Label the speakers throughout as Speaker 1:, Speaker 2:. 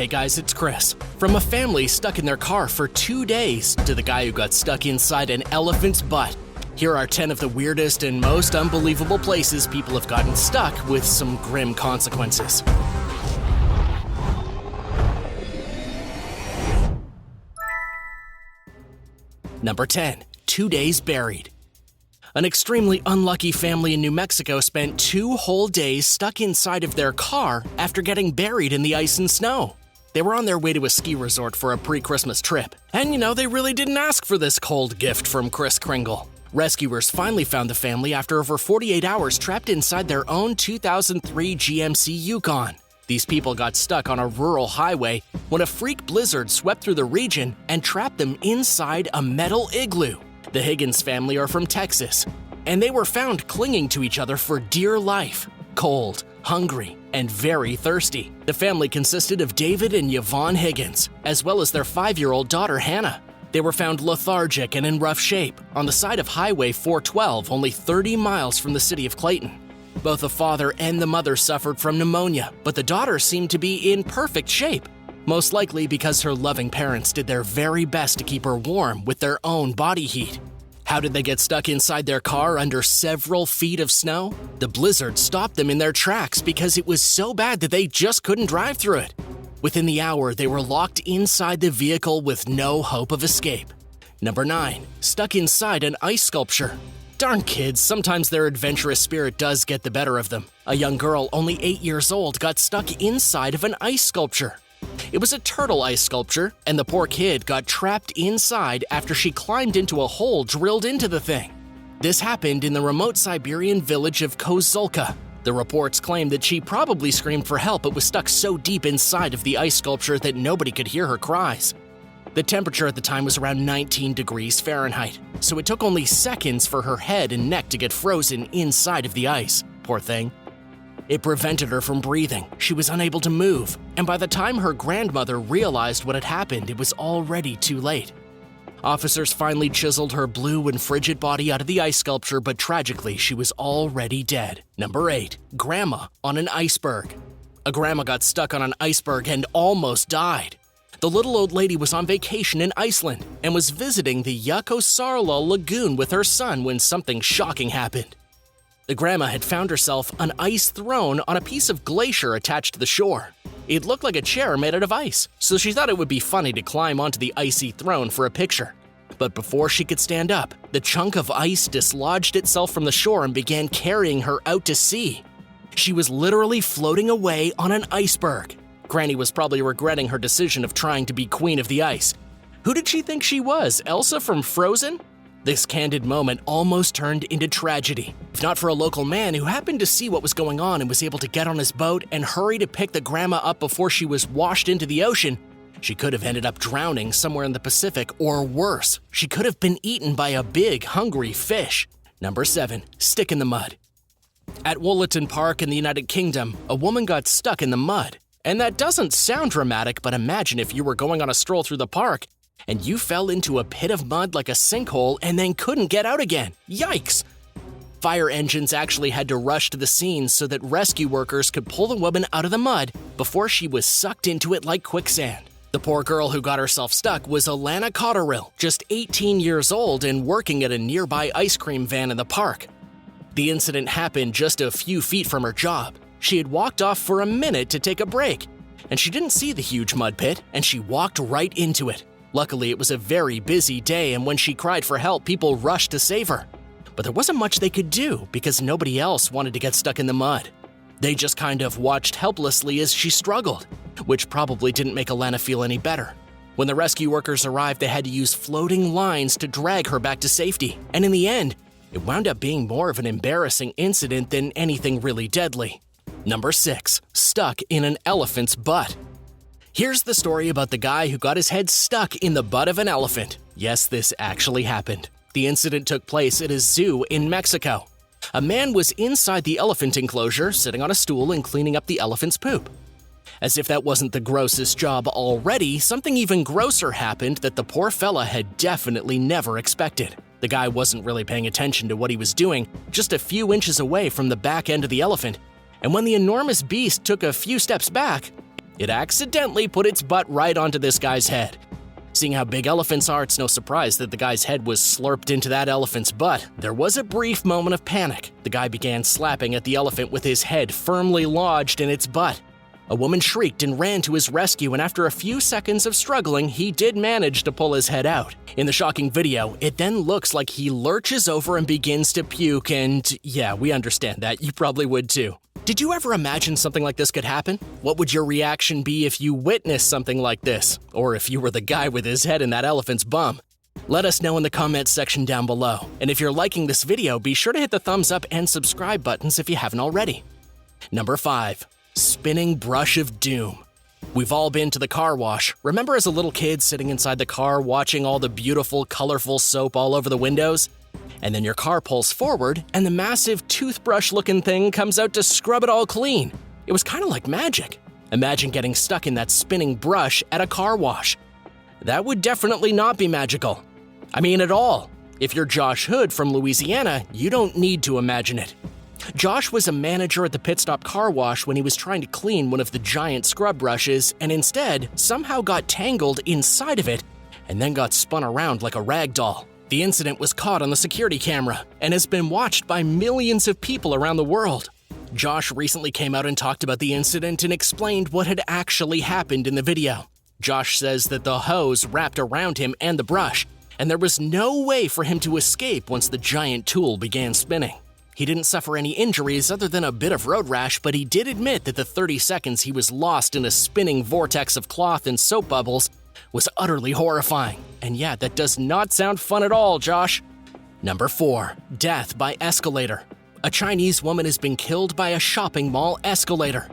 Speaker 1: Hey guys, it's Chris. From a family stuck in their car for 2 days to the guy who got stuck inside an elephant's butt. Here are 10 of the weirdest and most unbelievable places people have gotten stuck with some grim consequences. Number 10. 2 days buried. An extremely unlucky family in New Mexico spent 2 whole days stuck inside of their car after getting buried in the ice and snow. They were on their way to a ski resort for a pre-Christmas trip. And they really didn't ask for this cold gift from Kris Kringle. Rescuers finally found the family after over 48 hours trapped inside their own 2003 GMC Yukon. These people got stuck on a rural highway when a freak blizzard swept through the region and trapped them inside a metal igloo. The Higgins family are from Texas, and they were found clinging to each other for dear life, cold, hungry, and very thirsty. The family consisted of David and Yvonne Higgins, as well as their 5-year-old daughter Hannah. They were found lethargic and in rough shape on the side of Highway 412, only 30 miles from the city of Clayton. Both the father and the mother suffered from pneumonia, but the daughter seemed to be in perfect shape, most likely because her loving parents did their very best to keep her warm with their own body heat. How did they get stuck inside their car under several feet of snow? The blizzard stopped them in their tracks because it was so bad that they just couldn't drive through it. Within the hour, they were locked inside the vehicle with no hope of escape. Number 9. Stuck inside an ice sculpture. Darn kids, sometimes their adventurous spirit does get the better of them. A young girl, only 8 years old, got stuck inside of an ice sculpture. It was a turtle ice sculpture, and the poor kid got trapped inside after she climbed into a hole drilled into the thing. This happened in the remote Siberian village of Kozulka. The reports claim that she probably screamed for help but was stuck so deep inside of the ice sculpture that nobody could hear her cries. The temperature at the time was around 19 degrees Fahrenheit, so it took only seconds for her head and neck to get frozen inside of the ice. Poor thing. It prevented her from breathing. She was unable to move, and by the time her grandmother realized what had happened, it was already too late. Officers finally chiseled her blue and frigid body out of the ice sculpture, but tragically, she was already dead. Number 8. Grandma on an iceberg. A grandma got stuck on an iceberg and almost died. The little old lady was on vacation in Iceland and was visiting the Jakosarla lagoon with her son when something shocking happened. The grandma had found herself an ice throne on a piece of glacier attached to the shore. It looked like a chair made out of ice, so she thought it would be funny to climb onto the icy throne for a picture. But before she could stand up, the chunk of ice dislodged itself from the shore and began carrying her out to sea. She was literally floating away on an iceberg. Granny was probably regretting her decision of trying to be queen of the ice. Who did she think she was, Elsa from Frozen? This candid moment almost turned into tragedy, if not for a local man who happened to see what was going on and was able to get on his boat and hurry to pick the grandma up before she was washed into the ocean. She could have ended up drowning somewhere in the Pacific, or worse, she could have been eaten by a big, hungry fish. Number 7. Stick in the mud. At Woollerton Park in the United Kingdom, a woman got stuck in the mud. And that doesn't sound dramatic, but imagine if you were going on a stroll through the park and you fell into a pit of mud like a sinkhole and then couldn't get out again. Yikes! Fire engines actually had to rush to the scene so that rescue workers could pull the woman out of the mud before she was sucked into it like quicksand. The poor girl who got herself stuck was Alana Cotterill, just 18 years old and working at a nearby ice cream van in the park. The incident happened just a few feet from her job. She had walked off for a minute to take a break, and she didn't see the huge mud pit, and she walked right into it. Luckily, it was a very busy day, and when she cried for help, people rushed to save her. But there wasn't much they could do because nobody else wanted to get stuck in the mud. They just kind of watched helplessly as she struggled, which probably didn't make Alana feel any better. When the rescue workers arrived, they had to use floating lines to drag her back to safety, and in the end, it wound up being more of an embarrassing incident than anything really deadly. Number 6. Stuck in an elephant's butt. Here's the story about the guy who got his head stuck in the butt of an elephant. Yes, this actually happened. The incident took place at a zoo in Mexico. A man was inside the elephant enclosure, sitting on a stool and cleaning up the elephant's poop. As if that wasn't the grossest job already, something even grosser happened that the poor fella had definitely never expected. The guy wasn't really paying attention to what he was doing, just a few inches away from the back end of the elephant, and when the enormous beast took a few steps back, It accidentally put its butt right onto this guy's head. Seeing how big elephants are, it's no surprise that the guy's head was slurped into that elephant's butt. There was a brief moment of panic. The guy began slapping at the elephant with his head firmly lodged in its butt. A woman shrieked and ran to his rescue, and after a few seconds of struggling, he did manage to pull his head out. In the shocking video, it then looks like he lurches over and begins to puke, and yeah, we understand that. You probably would too. Did you ever imagine something like this could happen? What would your reaction be if you witnessed something like this? Or if you were the guy with his head in that elephant's bum? Let us know in the comments section down below. And if you're liking this video, be sure to hit the thumbs up and subscribe buttons if you haven't already. Number 5. Spinning brush of doom. We've all been to the car wash. Remember as a little kid sitting inside the car watching all the beautiful, colorful soap all over the windows? And then your car pulls forward and the massive toothbrush-looking thing comes out to scrub it all clean. It was kind of like magic. Imagine getting stuck in that spinning brush at a car wash. That would definitely not be magical. I mean, at all. If you're Josh Hood from Louisiana, you don't need to imagine it. Josh was a manager at the pit stop car wash when he was trying to clean one of the giant scrub brushes and instead somehow got tangled inside of it and then got spun around like a rag doll. The incident was caught on the security camera and has been watched by millions of people around the world. Josh recently came out and talked about the incident and explained what had actually happened in the video. Josh says that the hose wrapped around him and the brush, and there was no way for him to escape once the giant tool began spinning. He didn't suffer any injuries other than a bit of road rash, but he did admit that the 30 seconds he was lost in a spinning vortex of cloth and soap bubbles was utterly horrifying. And yeah, that does not sound fun at all, Josh. Number 4. Death by escalator. A Chinese woman has been killed by a shopping mall escalator.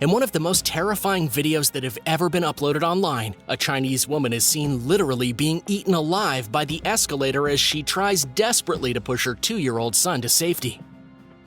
Speaker 1: In one of the most terrifying videos that have ever been uploaded online, a Chinese woman is seen literally being eaten alive by the escalator as she tries desperately to push her 2-year-old son to safety.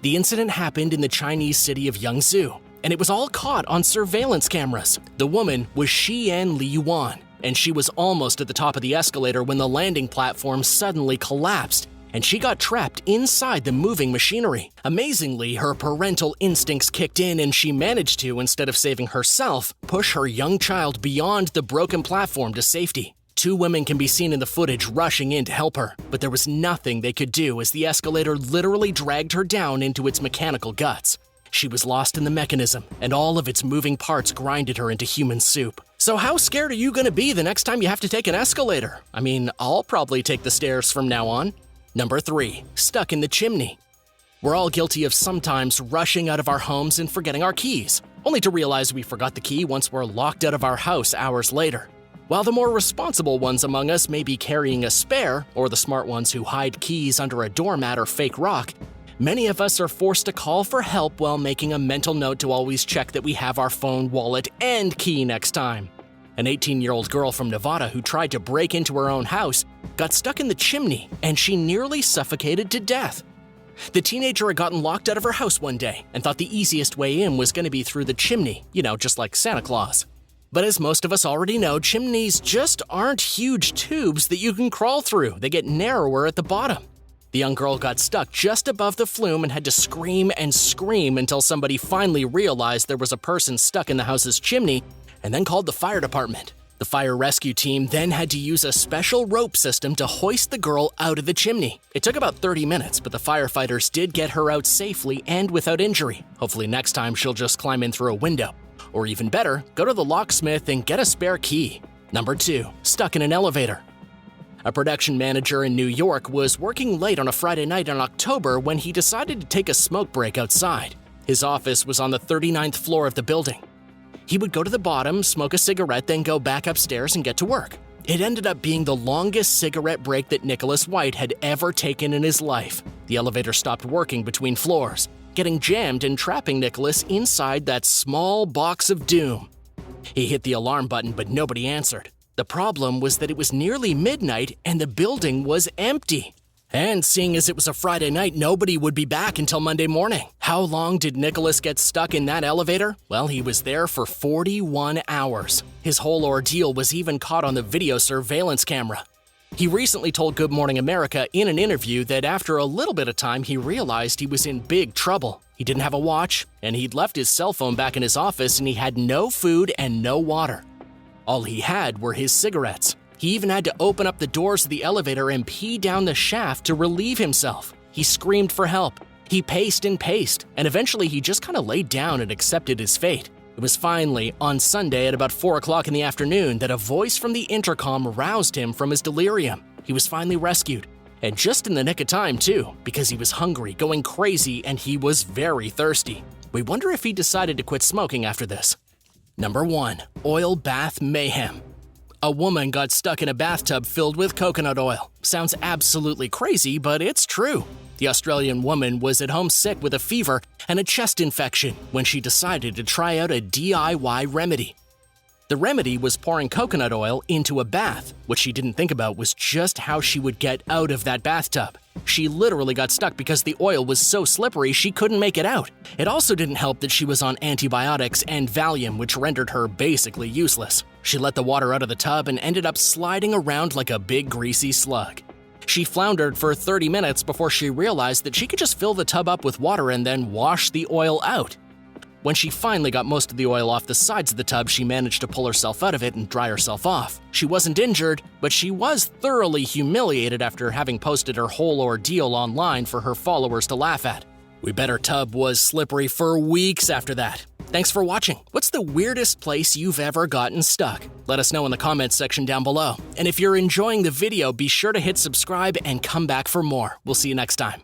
Speaker 1: The incident happened in the Chinese city of Yangzhou, and it was all caught on surveillance cameras. The woman was Xian Li Yuan, and she was almost at the top of the escalator when the landing platform suddenly collapsed, and she got trapped inside the moving machinery. Amazingly, her parental instincts kicked in and she managed to, instead of saving herself, push her young child beyond the broken platform to safety. 2 women can be seen in the footage rushing in to help her, but there was nothing they could do as the escalator literally dragged her down into its mechanical guts. She was lost in the mechanism, and all of its moving parts grinded her into human soup. So how scared are you going to be the next time you have to take an escalator? I mean, I'll probably take the stairs from now on. Number 3. Stuck in the chimney. We're all guilty of sometimes rushing out of our homes and forgetting our keys, only to realize we forgot the key once we're locked out of our house hours later. While the more responsible ones among us may be carrying a spare, or the smart ones who hide keys under a doormat or fake rock, many of us are forced to call for help while making a mental note to always check that we have our phone, wallet, and key next time. An 18-year-old girl from Nevada who tried to break into her own house got stuck in the chimney and she nearly suffocated to death. The teenager had gotten locked out of her house one day and thought the easiest way in was going to be through the chimney, just like Santa Claus. But as most of us already know, chimneys just aren't huge tubes that you can crawl through. They get narrower at the bottom. The young girl got stuck just above the flume and had to scream and scream until somebody finally realized there was a person stuck in the house's chimney and then called the fire department. The fire rescue team then had to use a special rope system to hoist the girl out of the chimney. It took about 30 minutes, but the firefighters did get her out safely and without injury. Hopefully next time she'll just climb in through a window. Or even better, go to the locksmith and get a spare key. Number 2. Stuck in an elevator. A production manager in New York was working late on a Friday night in October when he decided to take a smoke break outside. His office was on the 39th floor of the building. He would go to the bottom, smoke a cigarette, then go back upstairs and get to work. It ended up being the longest cigarette break that Nicholas White had ever taken in his life. The elevator stopped working between floors, getting jammed and trapping Nicholas inside that small box of doom. He hit the alarm button, but nobody answered. The problem was that it was nearly midnight and the building was empty. And seeing as it was a Friday night, nobody would be back until Monday morning. How long did Nicholas get stuck in that elevator? Well, he was there for 41 hours. His whole ordeal was even caught on the video surveillance camera. He recently told Good Morning America in an interview that after a little bit of time, he realized he was in big trouble. He didn't have a watch, and he'd left his cell phone back in his office, and he had no food and no water. All he had were his cigarettes. He even had to open up the doors of the elevator and pee down the shaft to relieve himself. He screamed for help. He paced and paced, and eventually he just kind of laid down and accepted his fate. It was finally on Sunday at about 4 o'clock in the afternoon that a voice from the intercom roused him from his delirium. He was finally rescued. And just in the nick of time, too, because he was hungry, going crazy, and he was very thirsty. We wonder if he decided to quit smoking after this. Number 1. Oil bath mayhem. A woman got stuck in a bathtub filled with coconut oil. Sounds absolutely crazy, but it's true. The Australian woman was at home sick with a fever and a chest infection when she decided to try out a DIY remedy. The remedy was pouring coconut oil into a bath. What she didn't think about was just how she would get out of that bathtub. She literally got stuck because the oil was so slippery she couldn't make it out. It also didn't help that she was on antibiotics and Valium, which rendered her basically useless. She let the water out of the tub and ended up sliding around like a big greasy slug. She floundered for 30 minutes before she realized that she could just fill the tub up with water and then wash the oil out. When she finally got most of the oil off the sides of the tub, she managed to pull herself out of it and dry herself off. She wasn't injured, but she was thoroughly humiliated after having posted her whole ordeal online for her followers to laugh at. We bet her tub was slippery for weeks after that. Thanks for watching. What's the weirdest place you've ever gotten stuck? Let us know in the comments section down below. And if you're enjoying the video, be sure to hit subscribe and come back for more. We'll see you next time.